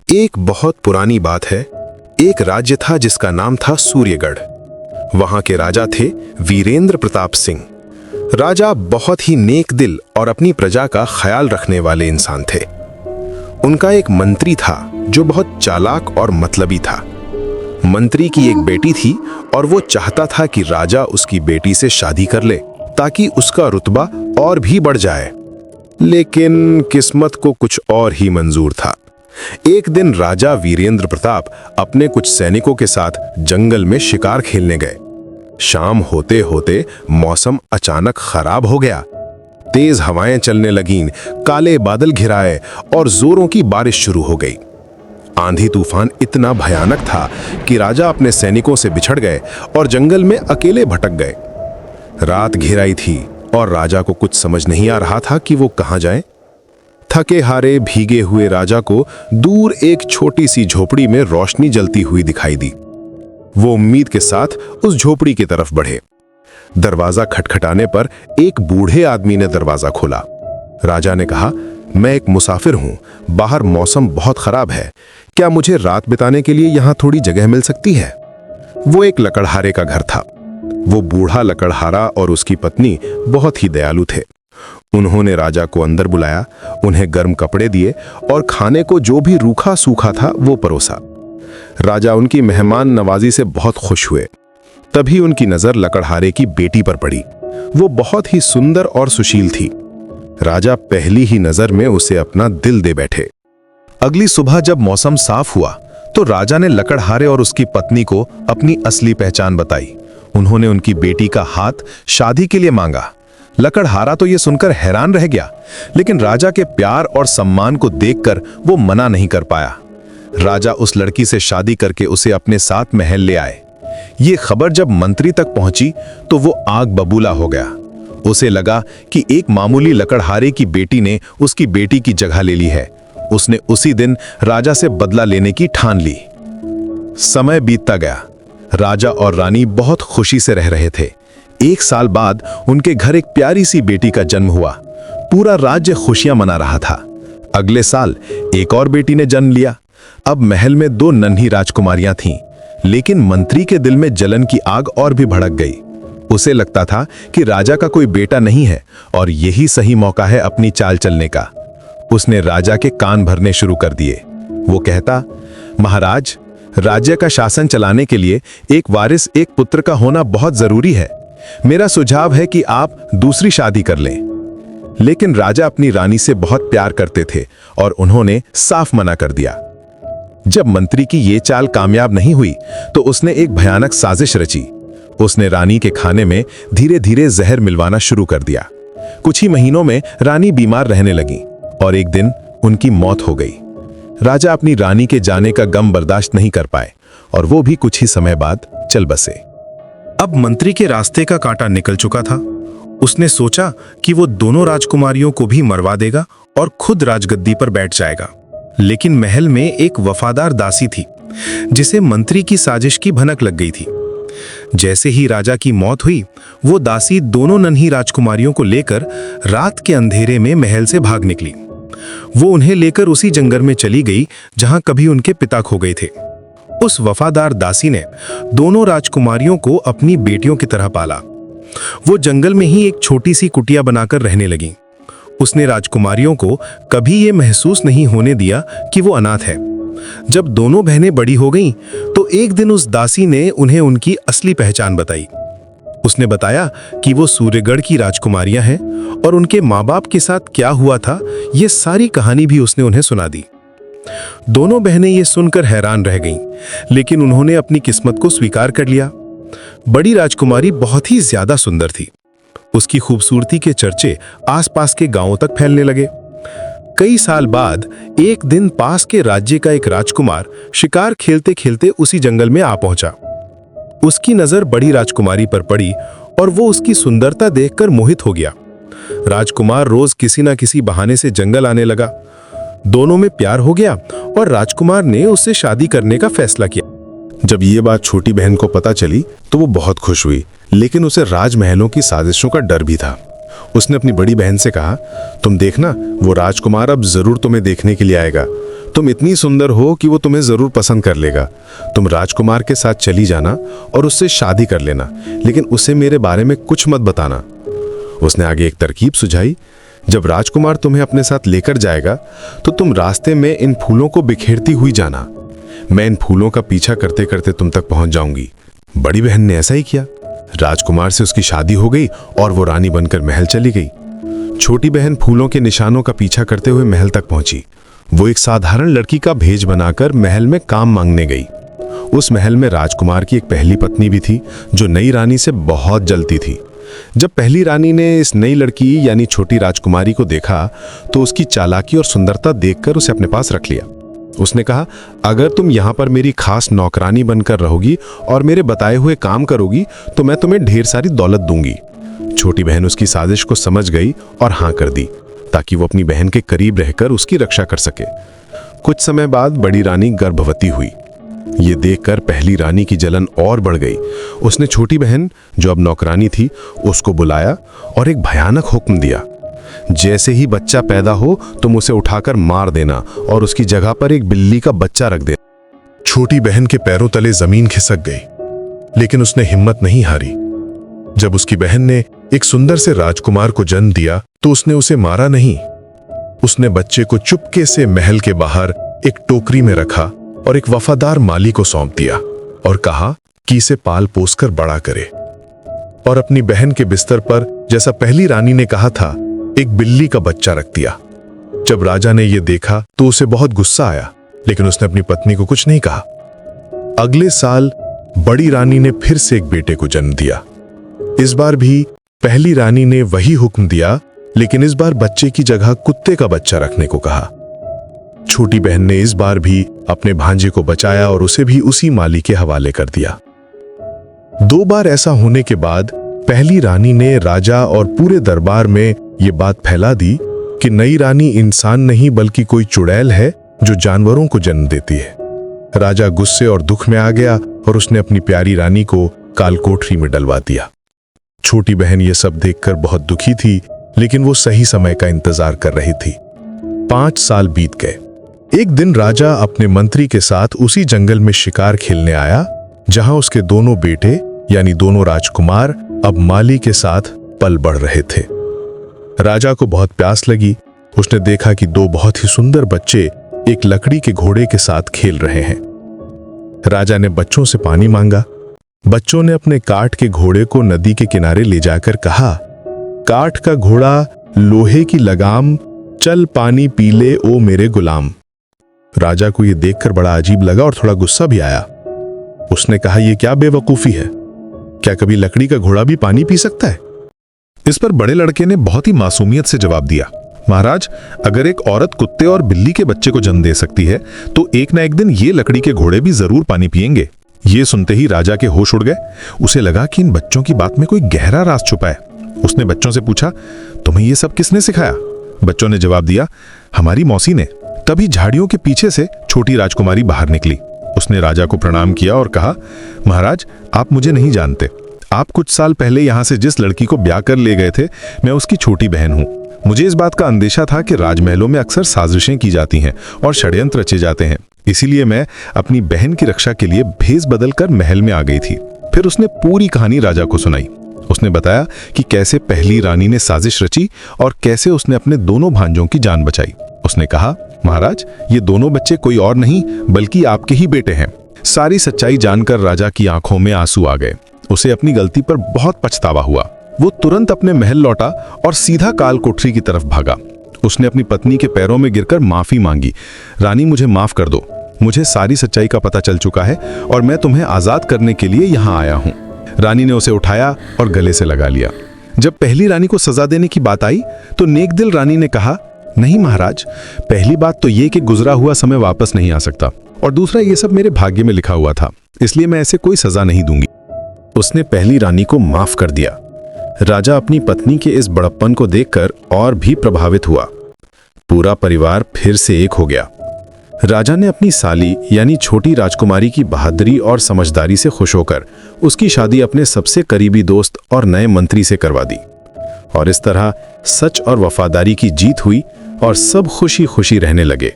एक बहुत पुरानी बात है। एक राज्य था जिसका नाम था सूर्यगढ़। वहां के राजा थे वीरेंद्र प्रताप सिंह। राजा बहुत ही नेक दिल और अपनी प्रजा का ख्याल रखने वाले इंसान थे। उनका एक मंत्री था जो बहुत चालाक और मतलबी था। मंत्री की एक बेटी थी और वो चाहता था कि राजा उसकी बेटी से शादी कर ले ताकि उसका रुतबा और भी बढ़ जाए। लेकिन किस्मत को कुछ और ही मंजूर था। एक दिन राजा वीरेंद्र प्रताप अपने कुछ सैनिकों के साथ जंगल में शिकार खेलने गए। शाम होते होते मौसम अचानक खराब हो गया। तेज हवाएं चलने लगीं, काले बादल घिराए और जोरों की बारिश शुरू हो गई। आंधी तूफान इतना भयानक था कि राजा अपने सैनिकों से बिछड़ गए और जंगल में अकेले भटक गए। रात घिर आई थी और राजा को कुछ समझ नहीं आ रहा था कि वो कहां जाए। थके हारे भीगे हुए राजा को दूर एक छोटी सी झोपड़ी में रोशनी जलती हुई दिखाई दी। वो उम्मीद के साथ उस झोपड़ी की तरफ बढ़े। दरवाजा खटखटाने पर एक बूढ़े आदमी ने दरवाजा खोला। राजा ने कहा, मैं एक मुसाफिर हूं, बाहर मौसम बहुत खराब है, क्या मुझे रात बिताने के लिए यहां थोड़ी जगह मिल सकती है? वो एक लकड़हारे का घर था। वो बूढ़ा लकड़हारा और उसकी पत्नी बहुत ही दयालु थे। उन्होंने राजा को अंदर बुलाया, उन्हें गर्म कपड़े दिए और खाने को जो भी रूखा सूखा था वो परोसा। राजा उनकी मेहमान नवाजी से बहुत खुश हुए। तभी उनकी नजर लकड़हारे की बेटी पर पड़ी। वो बहुत ही सुंदर और सुशील थी। राजा पहली ही नजर में उसे अपना दिल दे बैठे। अगली सुबह जब मौसम साफ हुआ तो राजा ने लकड़हारे और उसकी पत्नी को अपनी असली पहचान बताई। उन्होंने उनकी बेटी का हाथ शादी के लिए मांगा। लकड़हारा तो ये सुनकर हैरान रह गया, लेकिन राजा के प्यार और सम्मान को देखकर वो मना नहीं कर पाया। राजा उस लड़की से शादी करके उसे अपने साथ महल ले आए। ये खबर जब मंत्री तक पहुंची तो वो आग बबूला हो गया। उसे लगा कि एक मामूली लकड़हारे की बेटी ने उसकी बेटी की जगह ले ली है। उसने उसी दिन राजा से बदला लेने की ठान ली। समय बीतता गया। राजा और रानी बहुत खुशी से रह रहे थे। एक साल बाद उनके घर एक प्यारी सी बेटी का जन्म हुआ। पूरा राज्य खुशियां मना रहा था। अगले साल एक और बेटी ने जन्म लिया। अब महल में 2 नन्ही राजकुमारियां थीं, लेकिन मंत्री के दिल में जलन की आग और भी भड़क गई। उसे लगता था कि राजा का कोई बेटा नहीं है और यही सही मौका है अपनी चाल चलने का। उसने राजा के कान भरने शुरू कर दिए। वो कहता, महाराज, राज्य का शासन चलाने के लिए एक वारिस, एक पुत्र का होना बहुत जरूरी है। मेरा सुझाव है कि आप दूसरी शादी कर लें। लेकिन राजा अपनी रानी से बहुत प्यार करते थे और उन्होंने साफ मना कर दिया। जब मंत्री की ये चाल कामयाब नहीं हुई तो उसने एक भयानक साजिश रची। उसने रानी के खाने में धीरे धीरे जहर मिलवाना शुरू कर दिया। कुछ ही महीनों में रानी बीमार रहने लगी और एक दिन उनकी मौत हो गई। राजा अपनी रानी के जाने का गम बर्दाश्त नहीं कर पाए और वो भी कुछ ही समय बाद चल बसे। अब मंत्री के रास्ते का कांटा निकल चुका था। उसने सोचा कि वो दोनों राजकुमारियों को भी मरवा देगा और खुद राजगद्दी पर बैठ जाएगा। लेकिन महल में एक वफादार दासी थी जिसे मंत्री की साजिश की भनक लग गई थी। जैसे ही राजा की मौत हुई, वो दासी दोनों नन्ही राजकुमारियों को लेकर रात के अंधेरे में महल से भाग निकली। वो उन्हें लेकर उसी जंगल में चली गई जहां कभी उनके पिता खो गए थे। उस वफादार दासी ने दोनों राजकुमारियों को अपनी बेटियों की तरह पाला। वो जंगल में ही एक छोटी सी कुटिया बनाकर रहने लगी। उसने राजकुमारियों को कभी ये महसूस नहीं होने दिया कि वो अनाथ है। जब दोनों बहनें बड़ी हो गईं, तो एक दिन उस दासी ने उन्हें उनकी असली पहचान बताई। उसने बताया कि वो सूर्यगढ़ की राजकुमारियां हैं और उनके माँ बाप के साथ क्या हुआ था, ये सारी कहानी भी उसने उन्हें सुना दी। दोनों बहनें ये सुनकर हैरान रह गईं, लेकिन उन्होंने अपनी किस्मत को स्वीकार कर लिया। बड़ी राजकुमारी बहुत ही ज्यादा सुंदर थी। उसकी खूबसूरती के चर्चे आसपास के गांवों तक फैलने लगे। कई साल बाद एक दिन पास के राज्य का एक राजकुमार शिकार खेलते खेलते उसी जंगल में आ पहुंचा। उसकी नजर बड़ी राजकुमारी पर पड़ी और वो उसकी सुंदरता देखकर मोहित हो गया। राजकुमार रोज किसी न किसी बहाने से जंगल आने लगा। दोनों में प्यार हो गया और राजकुमार ने उससे शादी करने का फैसला किया। जब ये बात छोटी बहन को पता चली तो वो बहुत खुश हुई, लेकिन उसे राजमहलों की साजिशों का डर भी था। उसने अपनी बड़ी बहन से कहा, तुम देखना, वो राजकुमार अब जरूर तुम्हें देखने के लिए आएगा। तुम इतनी सुंदर हो कि वो तुम्हें जरूर पसंद कर लेगा। तुम राजकुमार के साथ चली जाना और उससे शादी कर लेना, लेकिन उसे मेरे बारे में कुछ मत बताना। उसने आगे एक तरकीब सुझाई, जब राजकुमार तुम्हें अपने साथ लेकर जाएगा तो तुम रास्ते में इन फूलों को बिखेरती हुई जाना। मैं इन फूलों का पीछा करते करते तुम तक पहुंच जाऊंगी। बड़ी बहन ने ऐसा ही किया। राजकुमार से उसकी शादी हो गई और वो रानी बनकर महल चली गई। छोटी बहन फूलों के निशानों का पीछा करते हुए महल तक पहुंची। वो एक साधारण लड़की का भेष बनाकर महल में काम मांगने गई। उस महल में राजकुमार की एक पहली पत्नी भी थी जो नई रानी से बहुत जलती थी। जब पहली रानी ने इस नई लड़की यानी छोटी राजकुमारी को देखा तो उसकी चालाकी और सुंदरता देखकर उसे अपने पास रख लिया। उसने कहा, अगर तुम यहाँ पर मेरी खास नौकरानी बनकर रहोगी और मेरे बताए हुए काम करोगी तो मैं तुम्हें ढेर सारी दौलत दूंगी। छोटी बहन उसकी साजिश को समझ गई और हाँ कर दी ताकि वो अपनी बहन के करीब रहकर उसकी रक्षा कर सके। कुछ समय बाद बड़ी रानी गर्भवती हुई। ये देखकर पहली रानी की जलन और बढ़ गई। उसने छोटी बहन, जो अब नौकरानी थी, उसको बुलाया और एक भयानक हुक्म दिया, जैसे ही बच्चा पैदा हो तुम उसे उठाकर मार देना और उसकी जगह पर एक बिल्ली का बच्चा रख देना। छोटी बहन के पैरों तले जमीन खिसक गई, लेकिन उसने हिम्मत नहीं हारी। जब उसकी बहन ने एक सुंदर से राजकुमार को जन्म दिया तो उसने उसे मारा नहीं। उसने बच्चे को चुपके से महल के बाहर एक टोकरी में रखा और एक वफादार माली को सौंप दिया और कहा कि इसे पाल पोस कर बड़ा करे। और अपनी बहन के बिस्तर पर, जैसा पहली रानी ने कहा था, एक बिल्ली का बच्चा रख दिया। जब राजा ने यह देखा तो उसे बहुत गुस्सा आया, लेकिन उसने अपनी पत्नी को कुछ नहीं कहा। अगले साल बड़ी रानी ने फिर से एक बेटे को जन्म दिया। इस बार भी पहली रानी ने वही हुक्म दिया, लेकिन इस बार बच्चे की जगह कुत्ते का बच्चा रखने को कहा। छोटी बहन ने इस बार भी अपने भांजे को बचाया और उसे भी उसी माली के हवाले कर दिया। 2 बार ऐसा होने के बाद पहली रानी ने राजा और पूरे दरबार में ये बात फैला दी कि नई रानी इंसान नहीं बल्कि कोई चुड़ैल है जो जानवरों को जन्म देती है। राजा गुस्से और दुख में आ गया और उसने अपनी प्यारी रानी को कालकोठरी में डलवा दिया। छोटी बहन ये सब देखकर बहुत दुखी थी, लेकिन वो सही समय का इंतजार कर रही थी। 5 साल बीत गए। एक दिन राजा अपने मंत्री के साथ उसी जंगल में शिकार खेलने आया जहां उसके दोनों बेटे यानी दोनों राजकुमार अब माली के साथ पल बढ़ रहे थे। राजा को बहुत प्यास लगी। उसने देखा कि 2 बहुत ही सुंदर बच्चे एक लकड़ी के घोड़े के साथ खेल रहे हैं। राजा ने बच्चों से पानी मांगा। बच्चों ने अपने काठ के घोड़े को नदी के किनारे ले जाकर कहा, काठ का घोड़ा, लोहे की लगाम, चल पानी पी ले ओ मेरे गुलाम। राजा को यह देखकर बड़ा अजीब लगा और थोड़ा गुस्सा भी आया। उसने कहा, यह क्या बेवकूफी है? क्या कभी लकड़ी का घोड़ा भी पानी पी सकता है? इस पर बड़े लड़के ने बहुत ही मासूमियत से जवाब दिया, महाराज, अगर एक औरत कुत्ते और बिल्ली के बच्चे को जन्म दे सकती है तो एक ना एक दिन ये लकड़ी के घोड़े भी जरूर पानी पिएंगे। ये सुनते ही राजा के होश उड़ गए। उसे लगा कि इन बच्चों की बात में कोई गहरा राज छुपा है। उसने बच्चों से पूछा, तुम्हें ये सब किसने सिखाया? बच्चों ने जवाब दिया, हमारी मौसी ने। तभी झाड़ियों के पीछे से छोटी राजकुमारी बाहर निकली। उसने राजा को प्रणाम किया और कहा, महाराज, आप मुझे नहीं जानते। आप कुछ साल पहले यहां से जिस लड़की को ब्याह कर ले गए थे, मैं उसकी छोटी बहन हूं। मुझे इस बात का अंदेशा था कि राजमहलों में अक्सर साजिशें की जाती हैं और षड्यंत्र रचे जाते हैं, इसीलिए मैं अपनी बहन की रक्षा के लिए भेष बदलकर महल में आ गई थी। फिर उसने पूरी कहानी राजा को सुनाई। उसने बताया कि कैसे पहली रानी ने साजिश रची और कैसे उसने अपने दोनों भांजों की जान बचाई। उसने कहा, महाराज, ये दोनों बच्चे कोई और नहीं बल्कि आपके ही बेटे हैं। सारी सच्चाई जानकर राजा की आंखों में आंसू आ गए। उसे अपनी गलती पर बहुत पछतावा हुआ। वो तुरंत अपने महल लौटा और सीधा कालकोठरी की तरफ भागा। उसने अपनी पत्नी के पैरों में गिरकर माफी मांगी। रानी, मुझे माफ कर दो। मुझे सारी सच्चाई का पता चल चुका है और मैं तुम्हें आजाद करने के लिए यहाँ आया हूँ। रानी ने उसे उठाया और गले से लगा लिया। जब पहली रानी को सजा देने की बात आई तो नेक दिल रानी ने कहा, नहीं महाराज, पहली बात तो ये कि गुजरा हुआ समय वापस नहीं आ सकता, और दूसरा ये सब मेरे भाग्य में लिखा हुआ था, इसलिए मैं ऐसे कोई सजा नहीं दूंगी। उसने पहली रानी को माफ कर दिया। राजा अपनी पत्नी के इस बड़प्पन को देखकर और भी प्रभावित हुआ। पूरा परिवार फिर से एक हो गया। राजा ने अपनी साली यानी छोटी राजकुमारी की बहादुरी और समझदारी से खुश होकर उसकी शादी अपने सबसे करीबी दोस्त और नए मंत्री से करवा दी। और इस तरह सच और वफादारी की जीत हुई और सब खुशी खुशी रहने लगे।